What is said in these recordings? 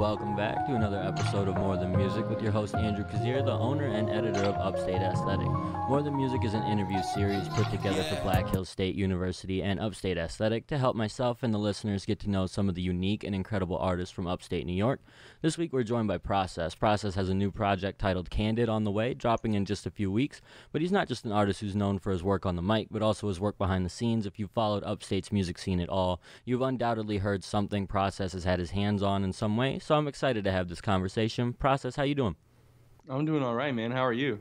Welcome back to another episode of More Than Music with your host Andrew Kazir, the owner and editor of Upstate Aesthetic. More Than Music is an interview series put together for Black Hills State University and Upstate Aesthetic to help myself and the listeners get to know some of the unique and incredible artists from upstate New York. This week we're joined by Process. Process has a new project titled Candid on the way, dropping in just a few weeks, but he's not just an artist who's known for his work on the mic, but also his work behind the scenes. If you've followed Upstate's music scene at all, you've undoubtedly heard something Process has had his hands on in some way. So I'm excited to have this conversation. Process, how you doing? I'm doing all right, man. How are you?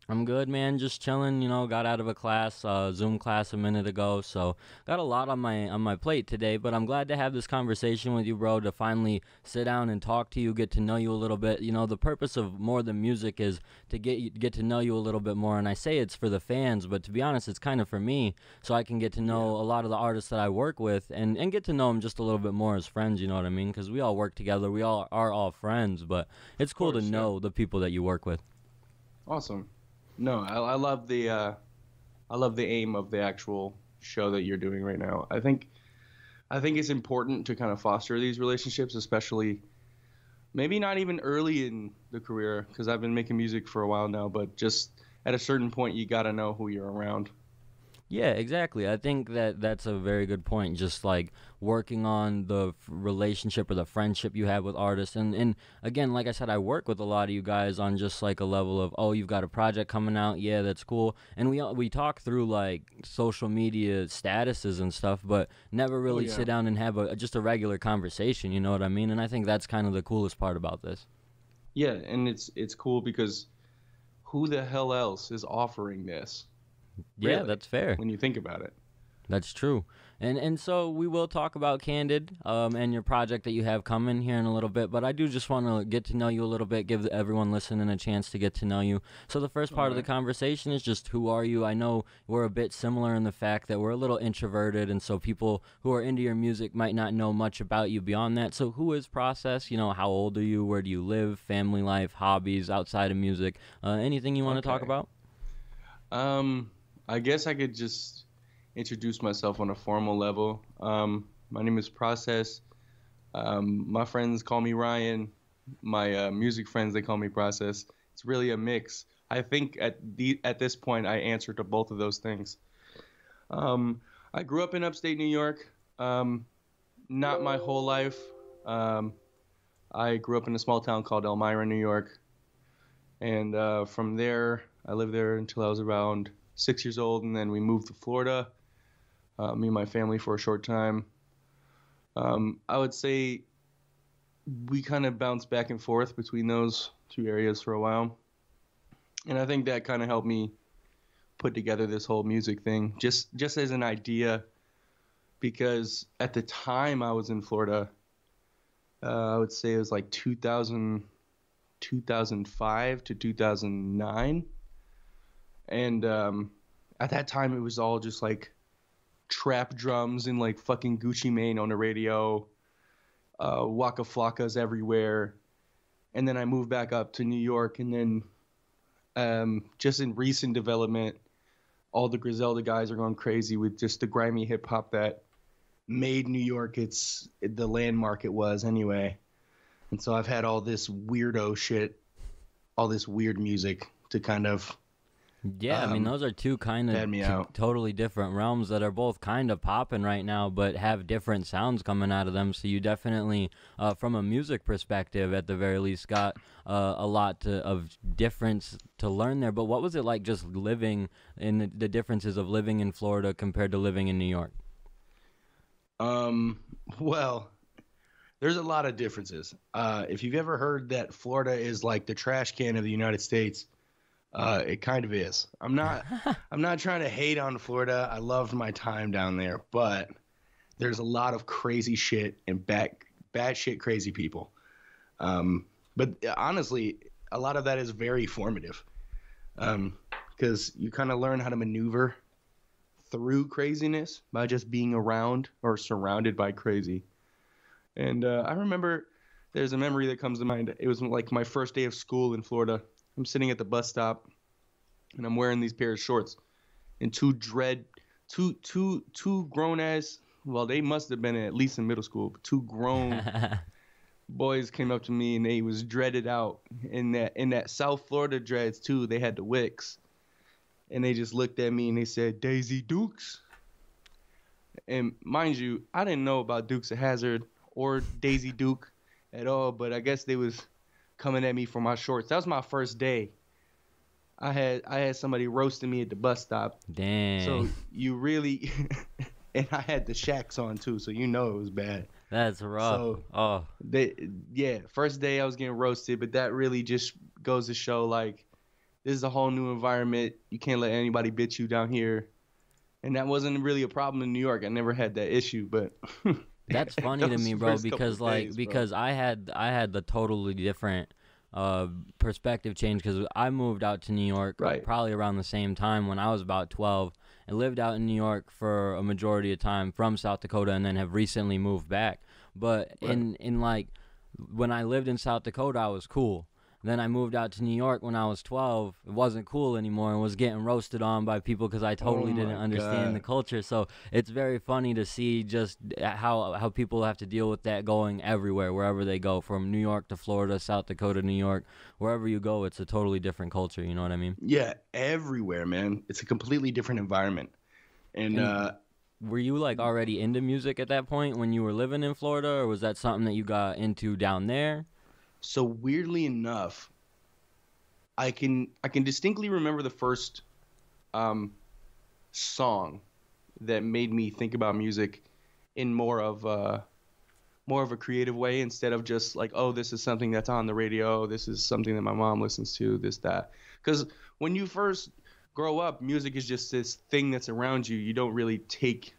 I'm good, man. Just chilling. Got out of a class, Zoom class a minute ago, so got a lot on my plate today. But I'm glad to have this conversation with you, bro. To finally sit down and talk to you, get to know you a little bit. The purpose of More Than Music is to get to know you a little bit more. And I say it's for the fans, but to be honest, it's kind of for me, so I can get to know a lot of the artists that I work with and get to know them just a little bit more as friends. You know what I mean? Because we all work together. We all are all friends, but it's cool to know the people that you work with. Awesome. No, I love the aim of the actual show that you're doing right now. I think it's important to kind of foster these relationships, especially maybe not even early in the career, because I've been making music for a while now, but just at a certain point you got to know who you're around. Yeah, exactly. I think that's a very good point. Just like working on the relationship or the friendship you have with artists. And again, like I said, I work with a lot of you guys on just like a level of, oh, you've got a project coming out. Yeah, that's cool. And we talk through like social media statuses and stuff, but never really sit down and have just a regular conversation. You know what I mean? And I think that's kind of the coolest part about this. Yeah, and it's cool because who the hell else is offering this? Yeah, really, that's fair. When you think about it. That's true. And so we will talk about Candid and your project that you have coming here in a little bit, but I do just want to get to know you a little bit, give everyone listening a chance to get to know you. So the first part of the conversation is just who are you? I know we're a bit similar in the fact that we're a little introverted, and so people who are into your music might not know much about you beyond that. So who is Process? How old are you? Where do you live? Family life, hobbies outside of music? Anything you want to talk about? I guess I could just introduce myself on a formal level. My name is Process. My friends call me Ryan. My music friends, they call me Process. It's really a mix. I think at this point I answer to both of those things. I grew up in upstate New York. Not my whole life. I grew up in a small town called Elmira, New York. And from there, I lived there until I was around 6 years old, and then we moved to Florida, me and my family, for a short time. I would say we kind of bounced back and forth between those two areas for a while. And I think that kind of helped me put together this whole music thing, just as an idea, because at the time I was in Florida, I would say it was like 2005 to 2009. And at that time, it was all just like trap drums and like fucking Gucci Mane on the radio, Waka Flockas everywhere. And then I moved back up to New York. And then just in recent development, all the Griselda guys are going crazy with just the grimy hip hop that made New York the landmark it was anyway. And so I've had all this weirdo shit, all this weird music to kind of... Yeah, I mean, those are two kind of totally different realms that are both kind of popping right now, but have different sounds coming out of them. So you definitely, from a music perspective, at the very least, got a lot of difference to learn there. But what was it like just living in the differences of living in Florida compared to living in New York? Well, there's a lot of differences. If you've ever heard that Florida is like the trash can of the United States, it kind of is. I'm not trying to hate on Florida. I loved my time down there, but there's a lot of crazy shit and bad shit crazy people. But honestly, a lot of that is very formative. Because you kind of learn how to maneuver through craziness by just being around or surrounded by crazy. And I remember there's a memory that comes to mind. It was like my first day of school in Florida. I'm sitting at the bus stop, and I'm wearing these pair of shorts, and two grown ass. Well, they must have been at least in middle school. But two grown boys came up to me and they was dreaded out in that South Florida dreads too. They had the wicks, and they just looked at me and they said Daisy Dukes. And mind you, I didn't know about Dukes of Hazzard or Daisy Duke at all, but I guess they was coming at me for my shorts. That was my first day. I had somebody roasting me at the bus stop. Dang. So you really and I had the shacks on too, so you know it was bad. That's rough. So Oh, first day I was getting roasted, but that really just goes to show like this is a whole new environment. You can't let anybody bitch you down here. And that wasn't really a problem in New York. I never had that issue, but that's funny to me, bro, first couple because like days, because I had the totally different perspective change because I moved out to New York Right. probably around the same time when I was about 12 and lived out in New York for a majority of time from South Dakota and then have recently moved back. But Right. in like when I lived in South Dakota, I was cool. Then I moved out to New York when I was 12. It wasn't cool anymore and was getting roasted on by people because I totally Oh didn't my understand the God. culture. So it's very funny to see just how people have to deal with that going everywhere, wherever they go, from New York to Florida, South Dakota, New York, wherever you go, it's a totally different culture. You know what I mean? Yeah, everywhere, man. It's a completely different environment. And And were you like already into music at that point when you were living in Florida, or was that something that you got into down there? so weirdly enough, I can distinctly remember the first um, song that made me think about music in more of a creative way instead of just like, oh, this is something that's on the radio, this is something that my mom listens to, this that. Because when you first grow up, music is just this thing that's around you. You don't really take,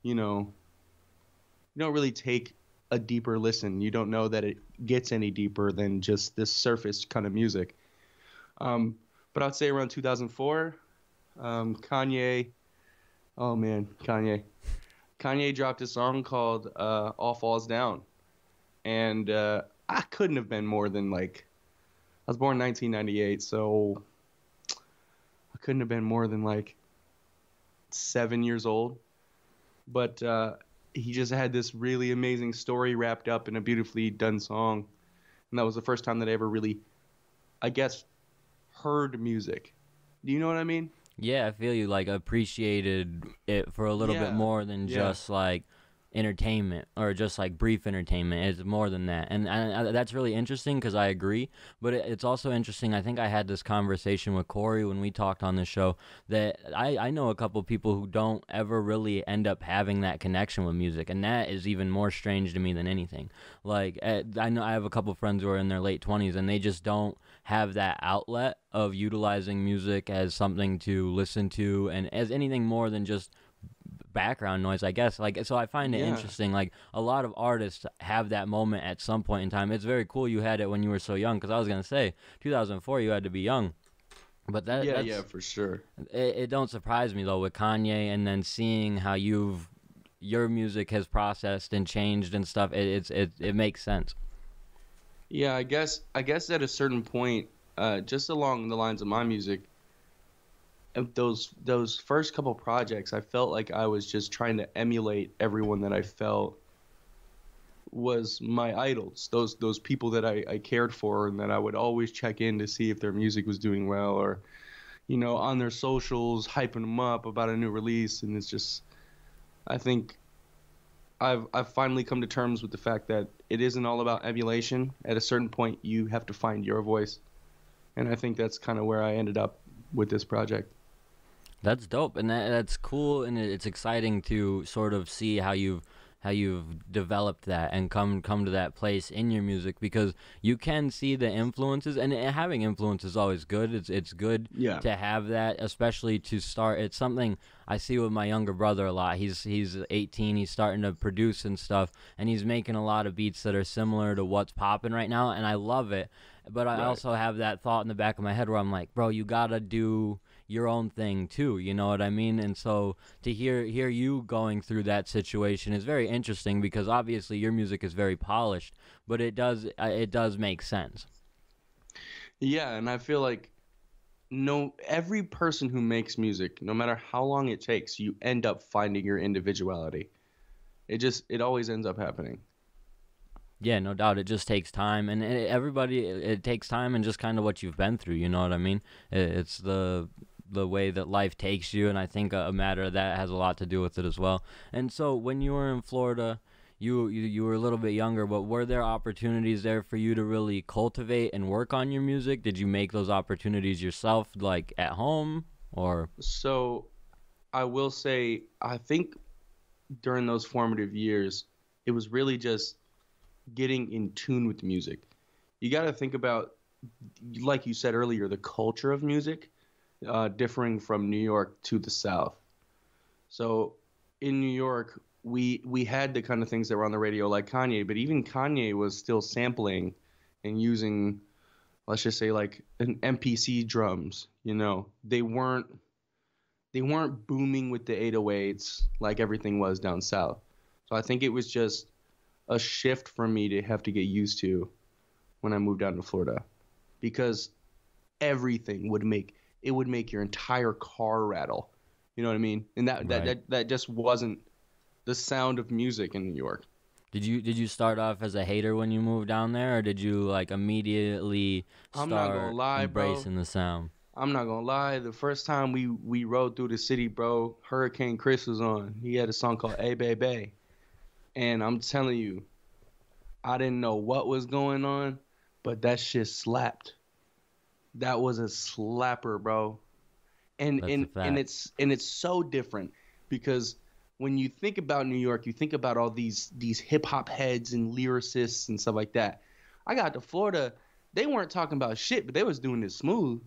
you know, you don't really take a deeper listen. You don't know that it gets any deeper than just this surface kind of music. Um, but I'd say around 2004, Kanye. Oh man, Kanye. Kanye dropped a song called "All Falls Down," and I couldn't have been more than like. I was born in 1998, so I couldn't have been more than like 7 years old. But he just had this really amazing story wrapped up in a beautifully done song, and that was the first time that I ever really, I guess, heard music. Do you know what I mean? Yeah, I feel you like appreciated it for a little bit Yeah, more than yeah. just like entertainment or just like brief entertainment. It's more than that. And that's really interesting because I agree. But it's also interesting. I think I had this conversation with Corey when we talked on this show that I know a couple people who don't ever really end up having that connection with music. And that is even more strange to me than anything. Like, I know I have a couple friends who are in their late 20s and they just don't have that outlet of utilizing music as something to listen to and as anything more than just background noise, I guess. Like, so I find it Yeah. interesting. Like, a lot of artists have that moment at some point in time. It's very cool you had it when you were so young, because I was gonna say 2004 you had to be young, but Yeah, that's for sure. it don't surprise me though with Kanye, and then seeing how your music has processed and changed and stuff. It makes sense. Yeah, I guess at a certain point, just along the lines of my music, of those first couple projects, I felt like I was just trying to emulate everyone that I felt was my idols. Those people that I cared for and that I would always check in to see if their music was doing well, or on their socials hyping them up about a new release. And it's just, I think I've finally come to terms with the fact that it isn't all about emulation. At a certain point, you have to find your voice, and I think that's kind of where I ended up with this project. That's dope, and that's cool, and it's exciting to sort of see how you've developed that and come to that place in your music, because you can see the influences, and having influence is always good. It's good Yeah. to have that, especially to start. It's something I see with my younger brother a lot. He's 18. He's starting to produce and stuff, and he's making a lot of beats that are similar to what's popping right now, and I love it. But I Right. also have that thought in the back of my head where I'm like, bro, you gotta do your own thing too, you know what I mean? And so to hear you going through that situation is very interesting, because obviously your music is very polished, but it does make sense. Yeah, and I feel like no every person who makes music, no matter how long it takes, you end up finding your individuality. It always ends up happening. Yeah, no doubt. It just takes time, and it takes time, and just kind of what you've been through. You know what I mean? It's the way that life takes you, and I think a matter of that has a lot to do with it as well. And so, when you were in Florida, you were a little bit younger, but were there opportunities there for you to really cultivate and work on your music? Did you make those opportunities yourself, like at home, or? So I will say, I think during those formative years, it was really just getting in tune with music. You got to think about, like you said earlier, the culture of music differing from New York to the South. So in New York, we had the kind of things that were on the radio like Kanye, but even Kanye was still sampling and using, let's just say, like an MPC drums. They weren't booming with the 808s like everything was down south. So I think it was just a shift for me to have to get used to when I moved down to Florida, because everything would make your entire car rattle. You know what I mean? And that that Right. that, that just wasn't the sound of music in New York. Did you start off as a hater when you moved down there, or did you like immediately I'm not gonna start lie, bro. embracing the sound? I'm not gonna lie. The first time we rode through the city, bro, Hurricane Chris was on. He had a song called "Hey Baby," and I'm telling you, I didn't know what was going on, but that shit slapped. That was a slapper, bro. and That's a and and fact. it's so different because when you think about New York, you think about all these hip hop heads and lyricists and stuff like that. I got to Florida, they weren't talking about shit, but they was doing it smooth.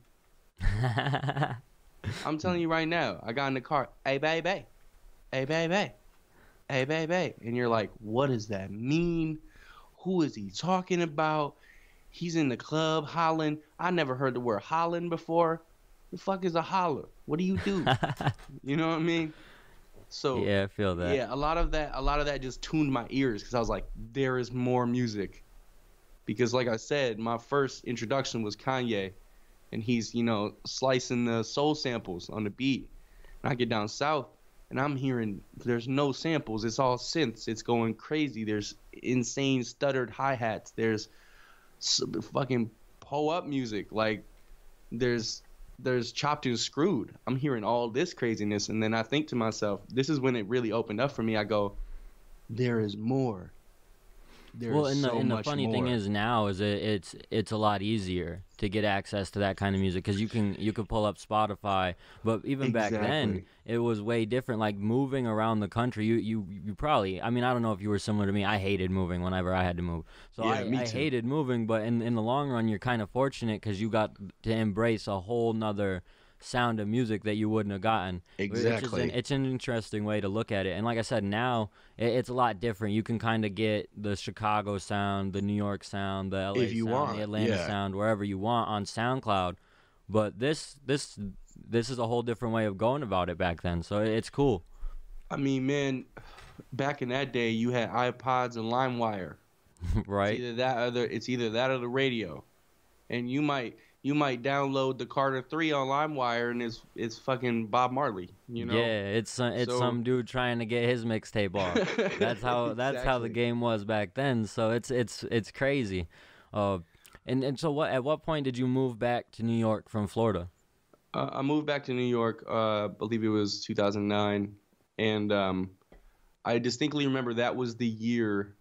I'm telling you right now, I got in the car, hey baby, hey baby, hey baby, and you're like, what does that mean? Who is he talking about? He's in the club hollering. I never heard the word hollering before. The fuck is a holler? What do you do? You know what I mean? So Yeah, I feel that. yeah, a lot of that just tuned my ears because I was like, there is more music. Because like I said, my first introduction was Kanye, and he's slicing the soul samples on the beat. And I get down south, and I'm hearing there's no samples. It's all synths. It's going crazy. There's insane stuttered hi hats. There's fucking pull up music. Like there's chopped and screwed. I'm hearing all this craziness, and then I think to myself, this is when it really opened up for me. I go, there is more. There Well, is and the so and the much funny thing more. is now is it's a lot easier to get access to that kind of music because you can pull up Spotify. But even back then, Exactly. it was way different. Like moving around the country, you probably. I mean, I don't know if you were similar to me. I hated moving whenever I had to move. So Yeah, I me I too. hated moving, but in the long run, you're kind of fortunate because you got to embrace a whole nother sound of music that you wouldn't have gotten, which is Exactly. it's an interesting way to look at it. And like I said, now it's a lot different. You can kind of get the Chicago sound, the New York sound, the If LA you sound, the want, Atlanta yeah. sound, wherever you want on SoundCloud. But this is a whole different way of going about it back then. So it's cool, I mean, man, back in that day, you had iPods and LimeWire. It's right? either that or the radio. And you might download the Carter 3 on LimeWire, and it's fucking Bob Marley, you know? Yeah, it's So some dude trying to get his mixtape off. That's how the exactly. game was back then. So it's crazy. Uh, and so at what point did you move back to New York from Florida? I moved back to New York, I believe it was 2009, and I distinctly remember that was the year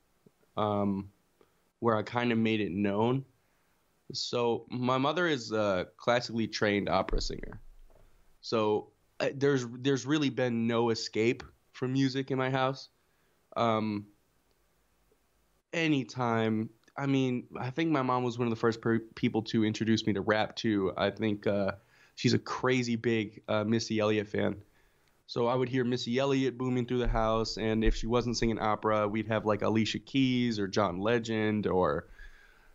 um, where I kind of made it known. So my mother is a classically trained opera singer. So there's really been no escape from music in my house. Um, anytime. I mean, I think my mom was one of the first people to introduce me to rap too. I think she's a crazy big Missy Elliott fan. So I would hear Missy Elliott booming through the house, and if she wasn't singing opera, we'd have like Alicia Keys or John Legend or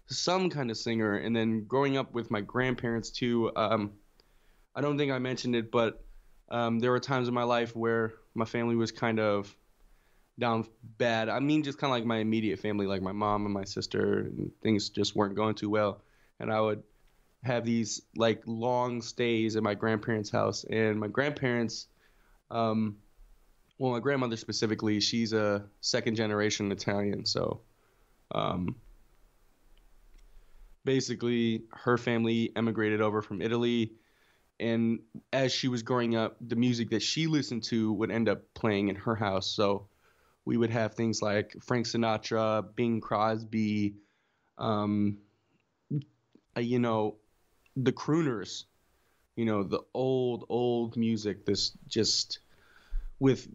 some kind of singer. And then growing up with my grandparents too, I don't think I mentioned it, but there were times in my life where my family was kind of down bad. I mean, just kind of like my immediate family, like my mom and my sister, and things just weren't going too well. And I would have these like long stays at my grandparents' house. And my grandparents, well, my grandmother specifically, she's a second generation Italian. So Um, Basically, her family emigrated over from Italy, and as she was growing up, the music that she listened to would end up playing in her house. So we would have things like Frank Sinatra, Bing Crosby, um, you know, the crooners, the old music, this just with,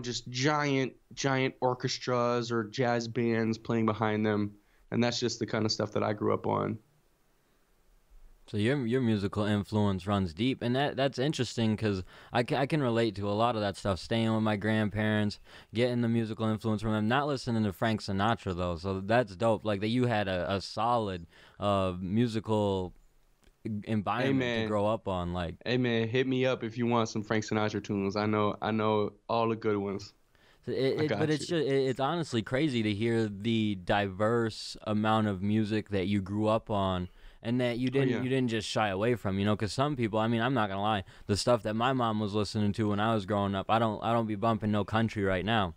just giant orchestras or jazz bands playing behind them. And that's just the kind of stuff that I grew up on. So your musical influence runs deep, and that's interesting because I can relate to a lot of that stuff. Staying with my grandparents, getting the musical influence from them. Not listening to Frank Sinatra though, so that's dope. Like that, you had a solid musical Hey environment to man, grow up on. Like hey man, hit me up if you want some Frank Sinatra tunes. I know all the good ones. I but got it's you. just it's honestly crazy to hear the diverse amount of music that you grew up on and that Oh yeah. you didn't just shy away from, because some people, I mean, I'm not gonna lie, the stuff that my mom was listening to when I was growing up, I don't be bumping no country right now.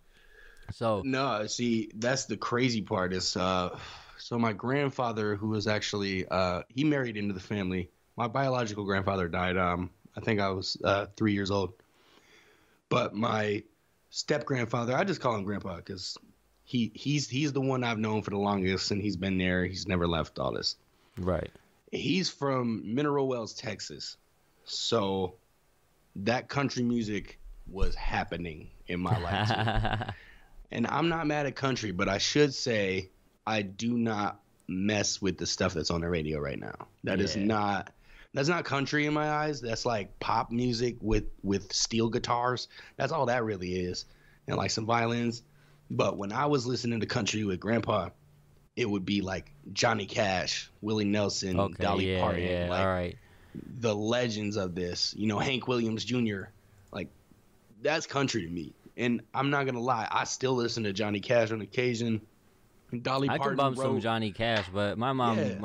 So No, see, that's the crazy part is so my grandfather, who was actually he married into the family. My biological grandfather died I think I was 3 years old. But my step grandfather, I just call him grandpa because he's the one I've known for the longest, and he's been there. He's never left all this. right. He's from Mineral Wells, Texas. So that country music was happening in my life too. And I'm not mad at country, but I should say I do not mess with the stuff that's on the radio right now. Yeah. That's not country in my eyes. That's like pop music with steel guitars. That's all that really is. And like some violins. But when I was listening to country with grandpa, it would be like Johnny Cash, Willie Nelson, Okay, Dolly yeah, Parton, yeah, all like right. the legends of this, Hank Williams Jr. Like that's country to me. And I'm not gonna lie, I still listen to Johnny Cash on occasion. Dolly I can Parton bump some wrote, Johnny Cash, but yeah. my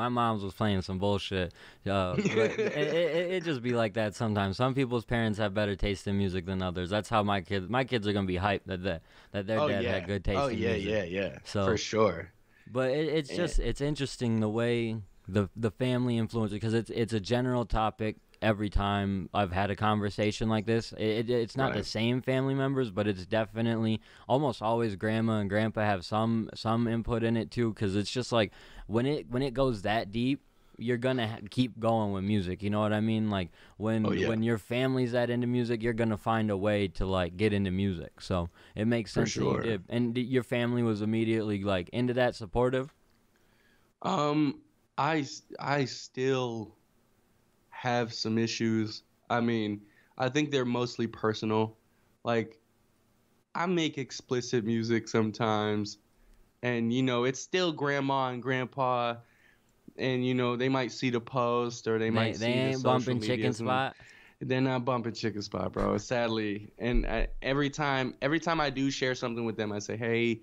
mom's was playing some bullshit. But it just be like that sometimes. Some people's parents have better taste in music than others. That's how my kids are gonna be hyped that their Oh dad yeah. had good Oh taste in yeah, music. yeah, yeah. For So, sure. but it's And, just it's interesting the way the family influence, because it's a general topic every time I've had a conversation like this. It's not the right. same family members, but it's definitely almost always grandma and grandpa have some input in it too, because it's just like when it goes that deep, you're gonna keep going with music. You know what I mean? Like Oh yeah. when your family's that into music, you're gonna find a way to like get into music. So it makes For sense that you sure. did. And your family was immediately like into that, supportive. Um, I still have some issues. I mean, I think they're mostly personal. Like, I make explicit music sometimes, and it's still grandma and grandpa, and they might see the post or they might They see the ain't social bumping Chicken medias, and Spot. they're not bumping Chicken Spot, bro. Sadly, and every time I do share something with them, I say, "Hey,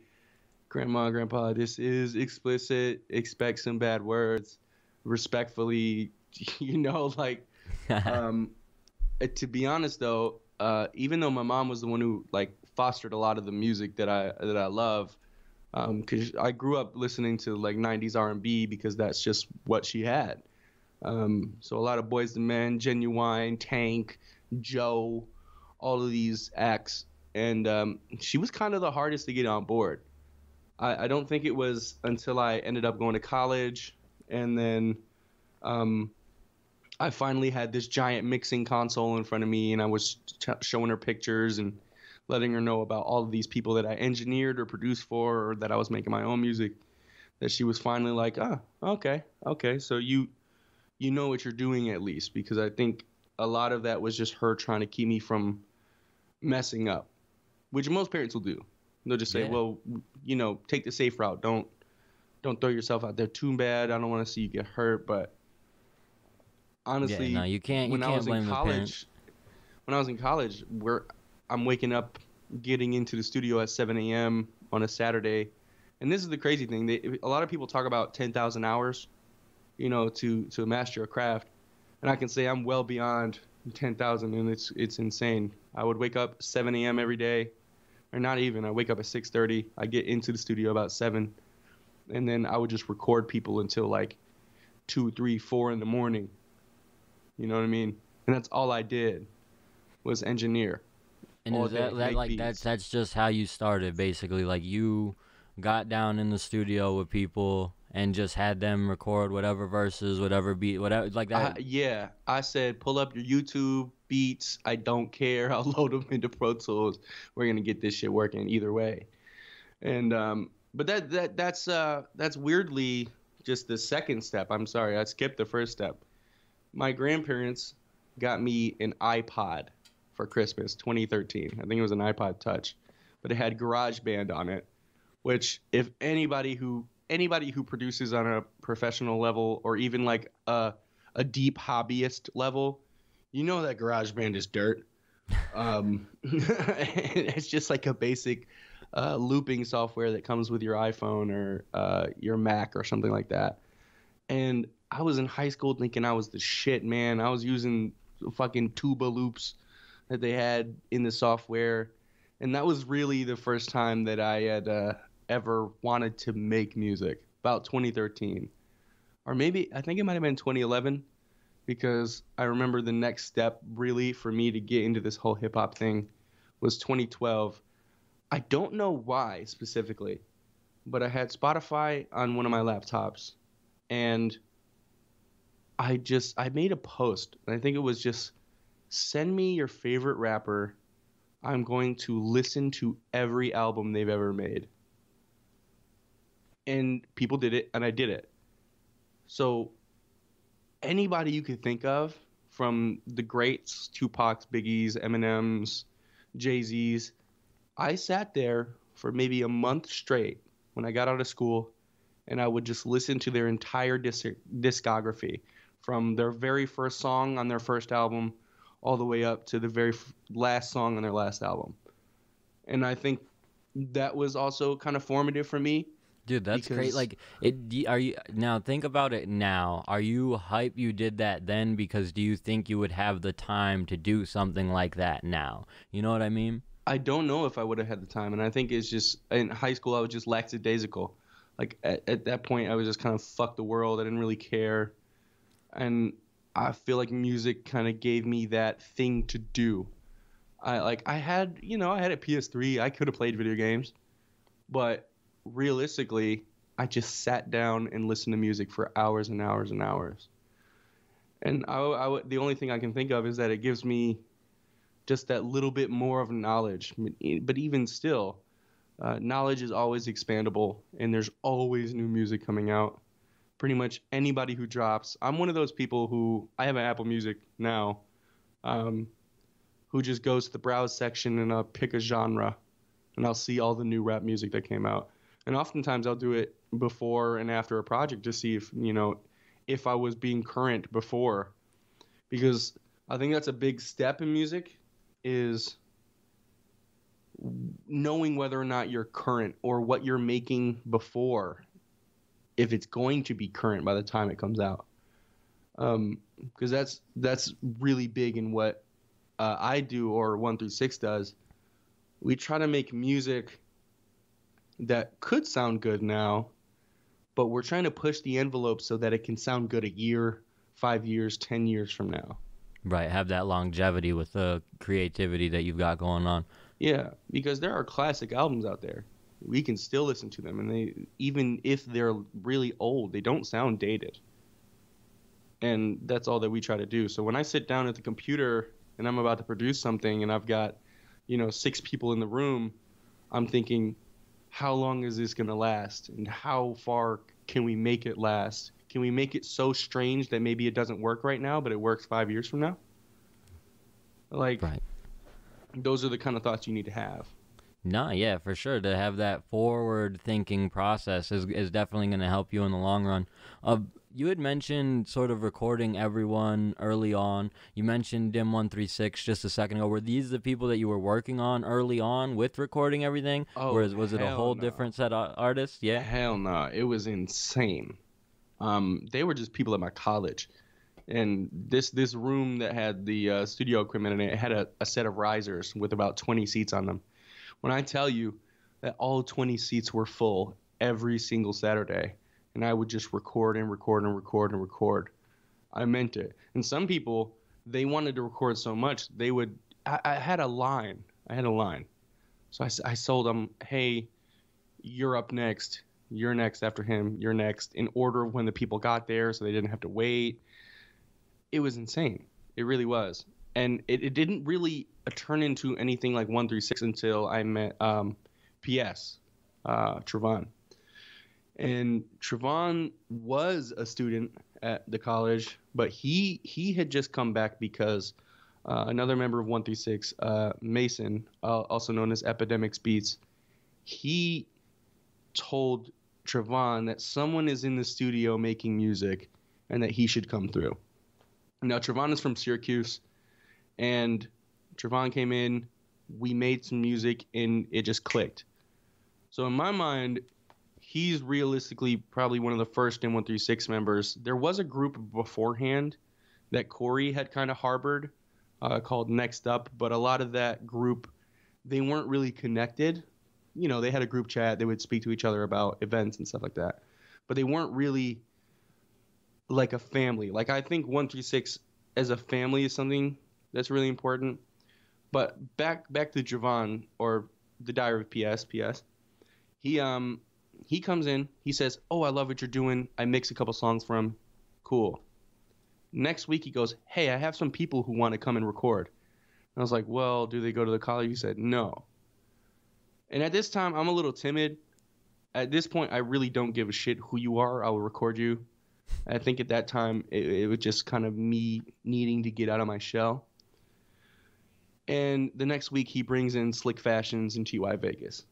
grandma, grandpa, this is explicit. Expect some bad words. Respectfully, like." Um, to be honest, though, even though my mom was the one who like fostered a lot of the music that I love, because I grew up listening to like '90s R&B because that's just what she had. So a lot of Boys II Men, Genuine, Tank, Joe, all of these acts, and she was kind of the hardest to get on board. I don't think it was until I ended up going to college, and then um, I finally had this giant mixing console in front of me, and I was showing her pictures and letting her know about all of these people that I engineered or produced for, or that I was making my own music. That she was finally like, "Oh, okay, okay, so you know what you're doing at least," because I think a lot of that was just her trying to keep me from messing up, which most parents will do. They'll just say, Yeah. "Well, take the safe route. Don't throw yourself out there too bad. I don't want to see you get hurt." But Yeah, no, honestly, you when I can't was in blame the parents. college, where I'm waking up, getting into the studio at 7 a.m. on a Saturday, and this is the crazy thing. A lot of people talk about 10,000 hours, to master a craft, and I can say I'm well beyond 10,000, and it's insane. I would wake up 7 a.m. every day, or not even. I wake up at 6:30. I get into the studio about 7. and then I would just record people until like 2, 3, 4 in the morning. You know what I mean? And that's all I did was engineer. And all is day, that make like beats. that's just how you started basically? Like you got down in the studio with people and just had them record whatever verses, whatever beat, whatever like that. Yeah, I said pull up your YouTube beats. I don't care. I'll load them into Pro Tools. We're gonna get this shit working either way. And but that's weirdly just the second step. I'm sorry, I skipped the first step. My grandparents got me an iPod for Christmas 2013. I think it was an iPod Touch, but it had GarageBand on it, which if anybody who produces on a professional level or even like a deep hobbyist level, you know that GarageBand is dirt. It's just like a basic looping software that comes with your iPhone or your Mac or something like that. And I was in high school thinking I was the shit, man. I was using fucking tuba loops that they had in the software. And that was really the first time that I had ever wanted to make music, about 2013. Or maybe, I think it might have been 2011, because I remember the next step really for me to get into this whole hip hop thing was 2012. I don't know why specifically, but I had Spotify on one of my laptops, and I made a post, and I think it was just send me your favorite rapper. I'm going to listen to every album they've ever made. And people did it, and I did it. So anybody you could think of, from the greats, Tupac's, Biggie's, Eminem's, Jay-Z's, I sat there for maybe a month straight when I got out of school, and I would just listen to their entire discography, from their very first song on their first album all the way up to the very last song on their last album. And I think that was also kind of formative for me. Dude, that's great. Like, are you now? Think about it now. Are you hype you did that then? Because do you think you would have the time to do something like that now? You know what I mean? I don't know if I would have had the time, and I think it's just in high school I was just lackadaisical. Like at that point, I was just kind of fuck the world. I didn't really care, and I feel like music kind of gave me that thing to do. I had a PS3. I could have played video games, but realistically, I just sat down and listened to music for hours and hours and hours. And the only thing I can think of is that it gives me just that little bit more of knowledge. But even still, knowledge is always expandable, and there's always new music coming out. Pretty much anybody who drops. I'm one of those people who, I have an Apple Music now, who just goes to the browse section and I'll pick a genre, and I'll see all the new rap music that came out. And oftentimes I'll do it before and after a project to see if I was being current before. Because I think that's a big step in music, is knowing whether or not you're current, or what you're making before, if it's going to be current by the time it comes out. Because that's really big in what I do, or 1-6 does. We try to make music that could sound good now, but we're trying to push the envelope so that it can sound good a year, 5 years, 10 years from now. Right, have that longevity with the creativity that you've got going on. Yeah, because there are classic albums out there. We can still listen to them, and they, even if they're really old, they don't sound dated. And that's all that we try to do. So when I sit down at the computer and I'm about to produce something, and I've got 6 people in the room, I'm thinking, how long is this going to last? And how far can we make it last? Can we make it so strange that maybe it doesn't work right now, but it works 5 years from now? Like, right. Those are the kind of thoughts you need to have. No, yeah, for sure. To have that forward-thinking process is definitely going to help you in the long run. You had mentioned sort of recording everyone early on. You mentioned Dim 136 just a second ago. Were these the people that you were working on early on with recording everything? Oh, or was it a whole different set of artists? Yeah. Hell no. It was insane. They were just people at my college. And this room that had the studio equipment in it had a set of risers with about 20 seats on them. When I tell you that all 20 seats were full every single Saturday, and I would just record and record and record and record. I meant it. And some people, they wanted to record so much, they would. I had a line. So I sold them, hey, you're up next. You're next after him. You're next, in order of when the people got there, so they didn't have to wait. It was insane. It really was. And it didn't really turn into anything like 136 until I met PS, Trevon. And Trevon was a student at the college, but he had just come back because another member of 136, Mason, also known as Epidemics Beats, he told Trevon that someone is in the studio making music and that he should come through. Now, Trevon is from Syracuse, and Trevon came in, we made some music, and it just clicked. So in my mind, he's realistically probably one of the first N136 members. There was a group beforehand that Corey had kind of harbored called Next Up, but a lot of that group, they weren't really connected. You know, they had a group chat. They would speak to each other about events and stuff like that. But they weren't really like a family. Like, I think 136 as a family is something that's really important. But back to Javon, or the Diary of PS. He comes in. He says, "Oh, I love what you're doing. I mix a couple songs for him. Cool." Next week he goes, "Hey, I have some people who want to come and record." And I was like, "Well, do they go to the college?" He said, "No." And at this time, I'm a little timid. At this point, I really don't give a shit who you are. I will record you. I think at that time, it was just kind of me needing to get out of my shell. And the next week, he brings in Slick Fashions and TY Vegas.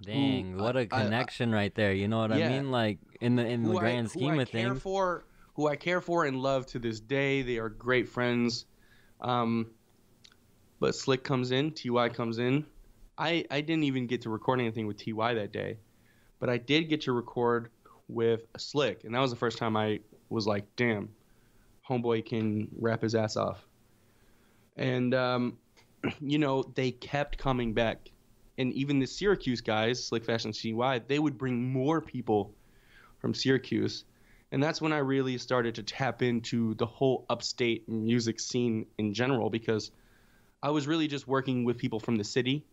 Dang, what a connection right there. You know what I mean? Like, in the grand scheme of things. Who I care for and love to this day. They are great friends. But Slick comes in. TY comes in. I didn't even get to record anything with TY that day. But I did get to record with Slick. And that was the first time I was like, damn, homeboy can rap his ass off. And, they kept coming back. And even the Syracuse guys, Slick Fashion CY, they would bring more people from Syracuse. And that's when I really started to tap into the whole upstate music scene in general, because I was really just working with people from the city.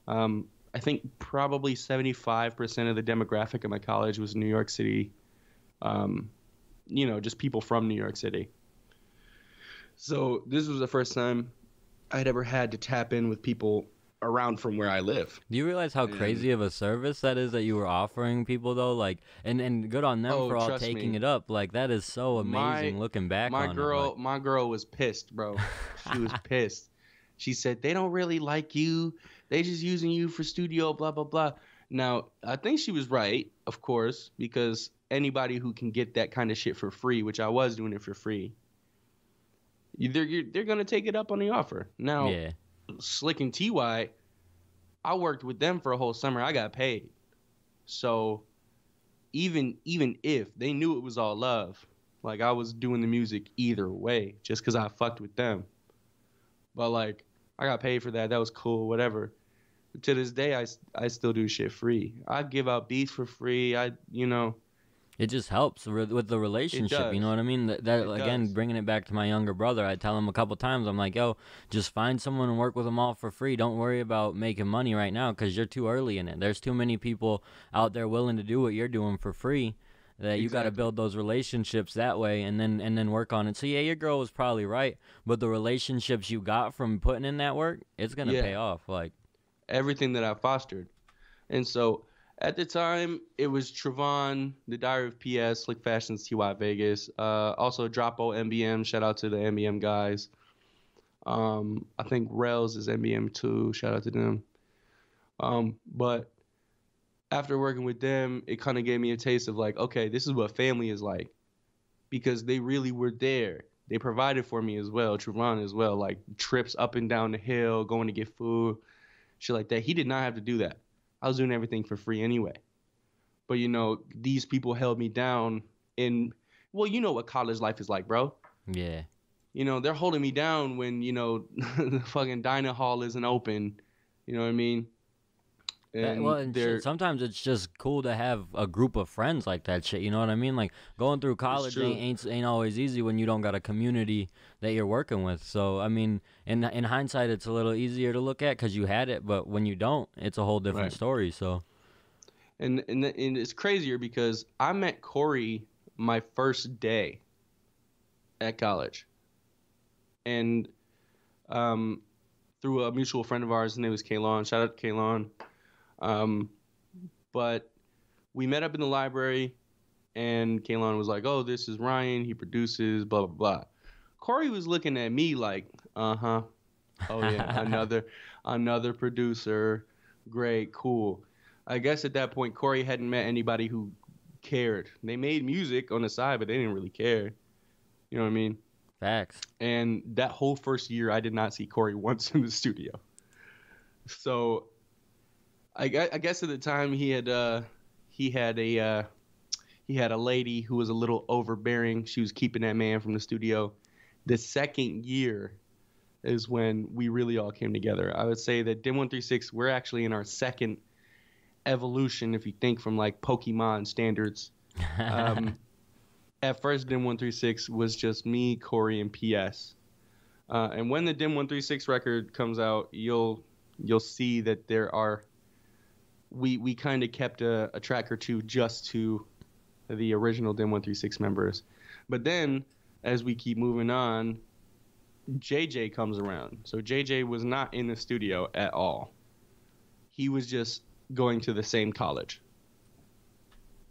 I think probably 75% of the demographic of my college was New York City, just people from New York City. So this was the first time I'd ever had to tap in with people around from where I live. Do you realize how crazy of a service that is that you were offering people, though? Like, and good on them for all taking it up. Like, that is so amazing looking back on it. My girl was pissed, bro. She was pissed. She said, they don't really like you. They just using you for studio, blah, blah, blah. Now, I think she was right, of course, because anybody who can get that kind of shit for free, which I was doing it for free, they're going to take it up on the offer. Now, yeah. Slick and TY, I worked with them for a whole summer. I got paid. So even if they knew it was all love, like, I was doing the music either way just because I fucked with them. But, like, I got paid for that. That was cool, whatever. To this day, I still do shit free. I give out beats for free. It just helps with the relationship, you know what I mean? That again, bringing it back to my younger brother, I tell him a couple times, I'm like, yo, just find someone and work with them all for free. Don't worry about making money right now because you're too early in it. There's too many people out there willing to do what you're doing for free that you got to build those relationships that way and then work on it. So, yeah, your girl was probably right, but the relationships you got from putting in that work, it's going to pay off. Like, everything that I fostered. And so at the time, it was Trevon, the Diary of PS, Slick Fashions, TY Vegas. Also, Dropo, MBM. Shout out to the MBM guys. I think Rails is MBM too. Shout out to them. But after working with them, it kind of gave me a taste of like, okay, this is what family is like. Because they really were there. They provided for me as well, Trevon as well. Like trips up and down the hill, going to get food, shit like that. He did not have to do that. I was doing everything for free anyway. But, these people held me down well, you know what college life is like, bro. Yeah. They're holding me down when, the fucking dining hall isn't open. You know what I mean? Well, And and shit, they're sometimes it's just cool to have a group of friends like that shit. You know what I mean? Like going through it's college true. ain't always easy when you don't got a community that you're working with. So I mean, in hindsight, it's a little easier to look at because you had it. But when you don't, it's a whole different Right. story. So And it's crazier because I met Corey my first day at college, and um, through a mutual friend of ours. His name was Kaylon. Shout out to Kaylon. Um, but we met up in the library, and Kaylon was like, "Oh, this is Ryan. He produces blah blah blah." Corey was looking at me like, "Uh huh. Oh yeah, another producer. Great, cool." I guess at that point, Corey hadn't met anybody who cared. They made music on the side, but they didn't really care. You know what I mean? facts. And that whole first year, I did not see Corey once in the studio. So I guess at the time he had a he had a lady who was a little overbearing. She was keeping that man from the studio. The second year is when we really all came together. I would say that Dim 136, we're actually in our second evolution if you think from like Pokemon standards. Um, at first, Dim 136 was just me, Corey, and PS. And when the Dim 136 record comes out, you'll see that there are we kind of kept a track or two just to the original Dim 136 members. But then as we keep moving on, JJ comes around. So JJ was not in the studio at all. He was just going to the same college.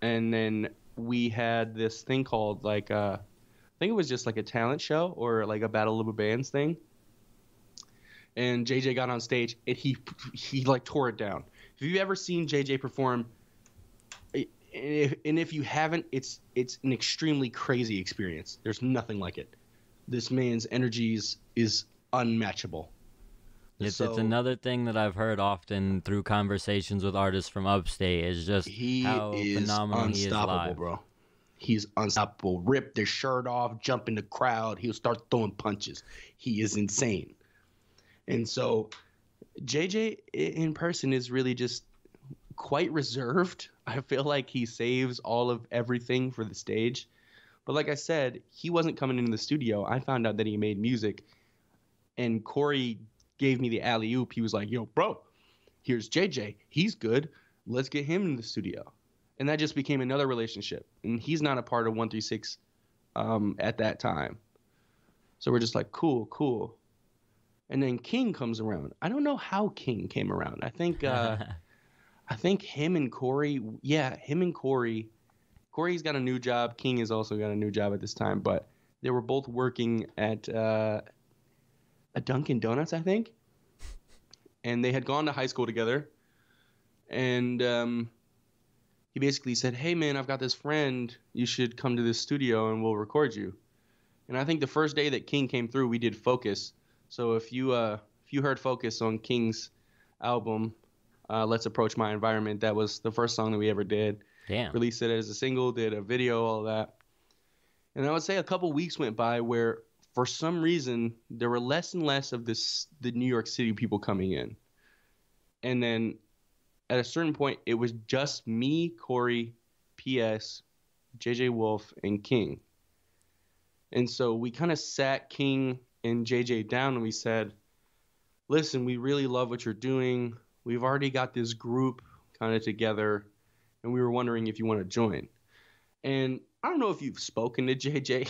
And then we had this thing called like I think it was just like a talent show or like a battle of the bands thing. And JJ got on stage and he like tore it down. If you've ever seen JJ perform, and if you haven't, it's an extremely crazy experience. There's nothing like it. This man's energy is unmatchable. It's So another thing that I've heard often through conversations with artists from upstate is just He how is phenomenal he is unstoppable, live. bro. He's unstoppable. Rip their shirt off, jump in the crowd. He'll start throwing punches. He is insane. And so JJ in person is really just quite reserved. I feel like he saves all of everything for the stage. But like I said, he wasn't coming into the studio. I found out that he made music, and Corey gave me the alley oop. He was like, "Yo, bro, here's JJ. He's good. Let's get him in the studio." And that just became another relationship. And he's not a part of 136 at that time. So we're just like, cool, cool. And then King comes around. I don't know how King came around. I think him and Corey, yeah, him and Corey. Corey's got a new job. King has also got a new job at this time, but they were both working at a Dunkin' Donuts, I think. And they had gone to high school together. And he basically said, "Hey, man, I've got this friend. You should come to this studio and we'll record you." And I think the first day that King came through, we did Focus. So if you heard Focus on King's album, Let's Approach My Environment, that was the first song that we ever did. Damn. Released it as a single, did a video, all that. And I would say a couple weeks went by where for some reason there were less and less of the New York City people coming in. And then at a certain point, it was just me, Corey, PS, JJ Wolf, and King. And so we kind of sat King and JJ down and we said, "Listen, we really love what you're doing. We've already got this group kind of together, and we were wondering if you want to join." And I don't know if you've spoken to JJ,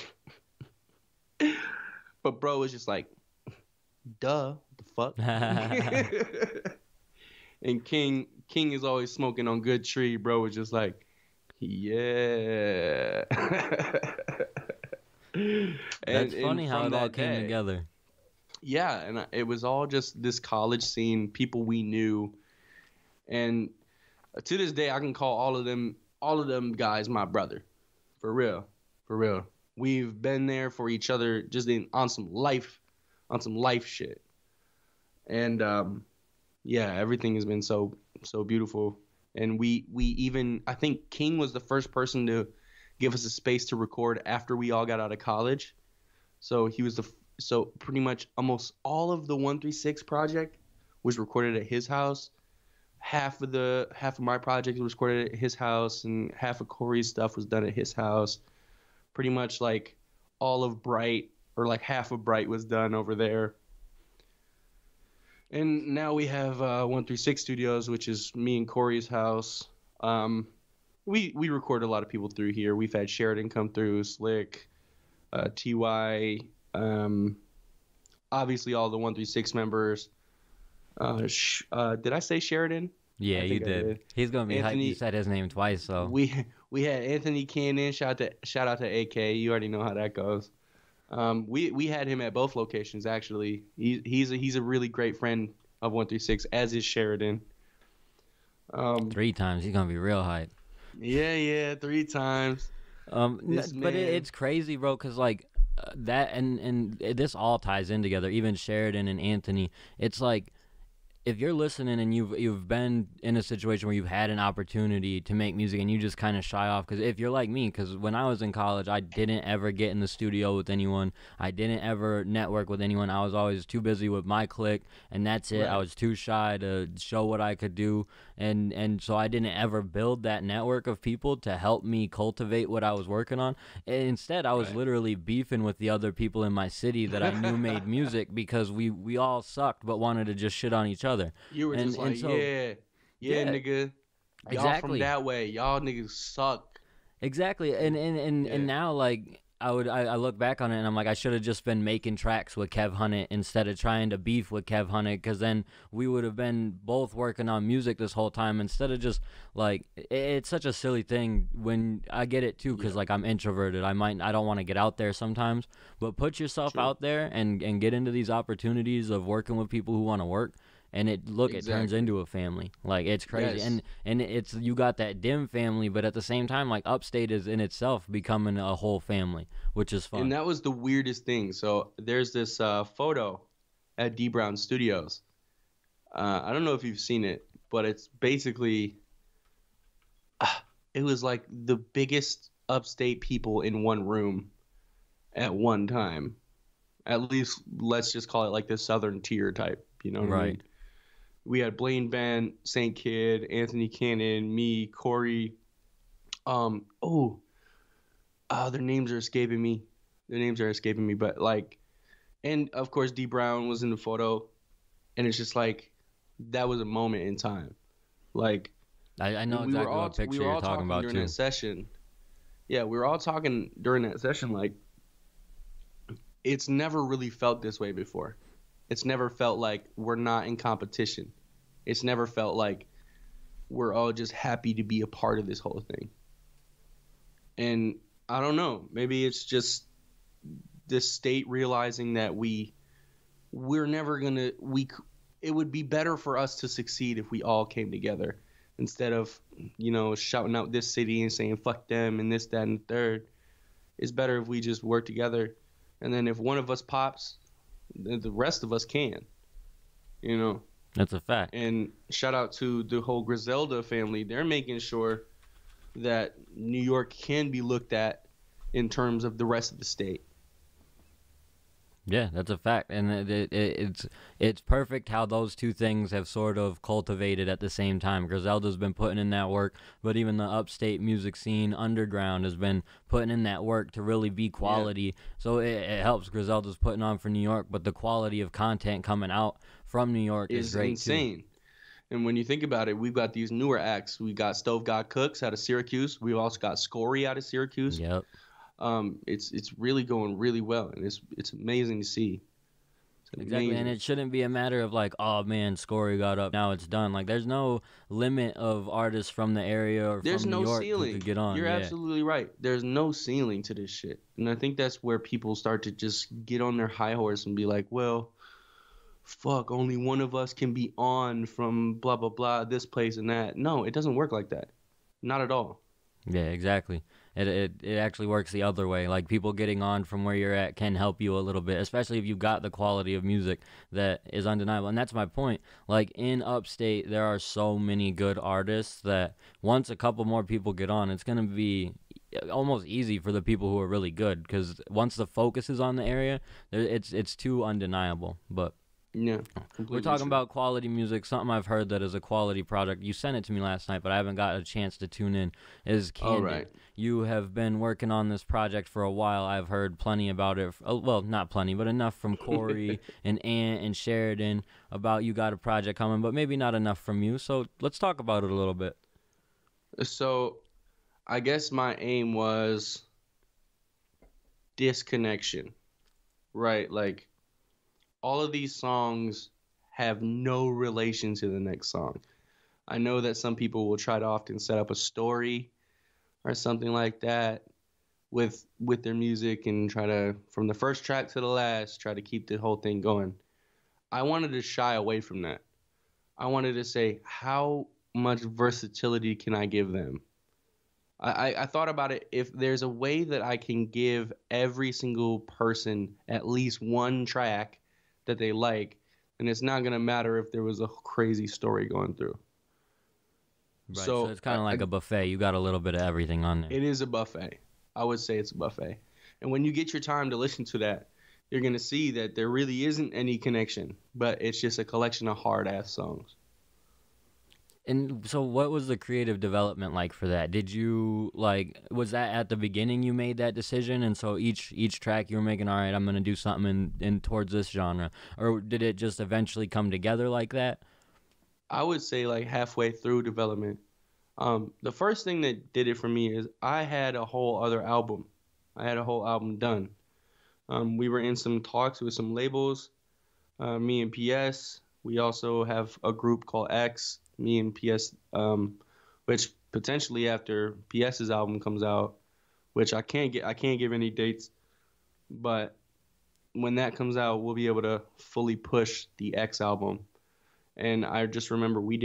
but bro was just like, "Duh, what the fuck?" And King is always smoking on good tree. Bro was just like, "Yeah." That's funny how from it all that came day, together. yeah, and it was all just this college scene, people we knew, and to this day, I can call all of them guys my brother, for real, for real. We've been there for each other, just on some life shit, and yeah, everything has been so beautiful, and we even I think King was the first person to give us a space to record after we all got out of college, so he was so pretty much almost all of the 136 project was recorded at his house. half of my project was recorded at his house, and half of Corey's stuff was done at his house. Pretty much like all of Bright, or like half of Bright, was done over there. And now we have 136 Studios, which is me and Corey's house. We record a lot of people through here. We've had Sheridan come through, Slick, TY, obviously all the 136 members. Did I say Sheridan? Yeah, you did. He's gonna be hyped. You said his name twice, so we had Anthony Cannon. Shout out to AK. You already know how that goes. We had him at both locations actually. He's a really great friend of 136, as is Sheridan. 3 times. He's gonna be real hyped. Yeah, 3 times. But it's crazy, bro, because like that and this all ties in together. Even Sheridan and Anthony. It's like, if you're listening and you've been in a situation where you've had an opportunity to make music and you just kind of shy off, because if you're like me, because when I was in college, I didn't ever get in the studio with anyone. I didn't ever network with anyone. I was always too busy with my clique, and that's it. Right. I was too shy to show what I could do, and so I didn't ever build that network of people to help me cultivate what I was working on. And instead, I was literally beefing with the other people in my city that I knew made music, because we all sucked but wanted to just shit on each other. You were just like, yeah, nigga. Y'all from that way. Y'all niggas suck. Exactly. And now, like, I look back on it and I'm like, I should have just been making tracks with Kev Hunnit instead of trying to beef with Kev Hunnit, because then we would have been both working on music this whole time, instead of just, like, it's such a silly thing when I get it too, because like I'm introverted. I don't want to get out there sometimes, but put yourself out there and get into these opportunities of working with people who want to work. And it turns into a family. Like, it's crazy. Yes. And it's, you got that dim family, but at the same time, like, Upstate is in itself becoming a whole family, which is fun. And that was the weirdest thing. So there's this photo at D Brown Studios. I don't know if you've seen it, but it's basically it was like the biggest Upstate people in one room at one time. At least let's just call it like the Southern tier type. You know what I mean? We had Blaine Band, St. Kid, Anthony Cannon, me, Corey. Their names are escaping me. But like, and of course D Brown was in the photo, and it's just like, that was a moment in time. Like, I know exactly what picture you're talking about during too. That session. Yeah, we were all talking during that session. Like, it's never really felt this way before. It's never felt like we're not in competition. It's never felt like we're all just happy to be a part of this whole thing. And I don't know, maybe it's just this state realizing that we're never gonna, it would be better for us to succeed if we all came together, instead of, shouting out this city and saying fuck them and this, that, and the third. It's better if we just work together, and then if one of us pops, the rest of us can, That's a fact. And shout out to the whole Griselda family. They're making sure that New York can be looked at in terms of the rest of the state. Yeah, that's a fact. And it's perfect how those two things have sort of cultivated at the same time. Griselda's been putting in that work, but even the upstate music scene underground has been putting in that work to really be quality. Yeah. So it helps. Griselda's putting on for New York, but the quality of content coming out from New York is great insane. Too. And when you think about it, we've got these newer acts. We got Stove God Cooks out of Syracuse. We've also got Scory out of Syracuse. Yep. It's really going really well, and it's amazing to see. Exactly, and it shouldn't be a matter of like, oh man, Scory got up, now it's done. Like, there's no limit of artists from the area or from New York who could get on. You're absolutely right. There's no ceiling to this shit, and I think that's where people start to just get on their high horse and be like, well, fuck, only one of us can be on from blah blah blah, this place and that. No, it doesn't work like that. Not at all. Yeah, exactly. It actually works the other way. Like, people getting on from where you're at can help you a little bit, especially if you've got the quality of music that is undeniable. And that's my point. Like, in upstate, there are so many good artists that once a couple more people get on, it's going to be almost easy for the people who are really good, because once the focus is on the area, it's too undeniable. But Yeah, We're completely talking true. about quality music. Something I've heard that is a quality product. You sent it to me last night, but I haven't got a chance to tune in. Is All Candid. right. You have been working on this project for a while. I've heard plenty about it. Oh, well, not plenty, but enough from Corey and Ant and Sheridan about you got a project coming, but maybe not enough from you. So let's talk about it a little bit. So I guess my aim was disconnection, right? Like all of these songs have no relation to the next song. I know that some people will try to often set up a story or something like that with their music and try to from the first track to the last try to keep the whole thing going. I wanted to shy away from that. I wanted to say how much versatility can I give them? I thought about it. If there's a way that I can give every single person at least one track that they like, then it's not gonna matter if there was a crazy story going through. Right. So So it's kind of like a buffet. You got a little bit of everything on there. it is a buffet. I would say it's a buffet. And when you get your time to listen to that, you're gonna see that there really isn't any connection, but it's just a collection of hard ass songs. And so what was the creative development like for that? Did you like was that at the beginning you made that decision and so each track you were making, all right, I'm going to do something in towards this genre, or did it just eventually come together like that? I would say like halfway through development. The first thing that did it for me is I had a whole other album. I had a whole album done. We were in some talks with some labels, me and PS. We also have a group called X, me and PS, which potentially after PS's album comes out, which I can't give any dates, but when that comes out, we'll be able to fully push the X album. And I just remember I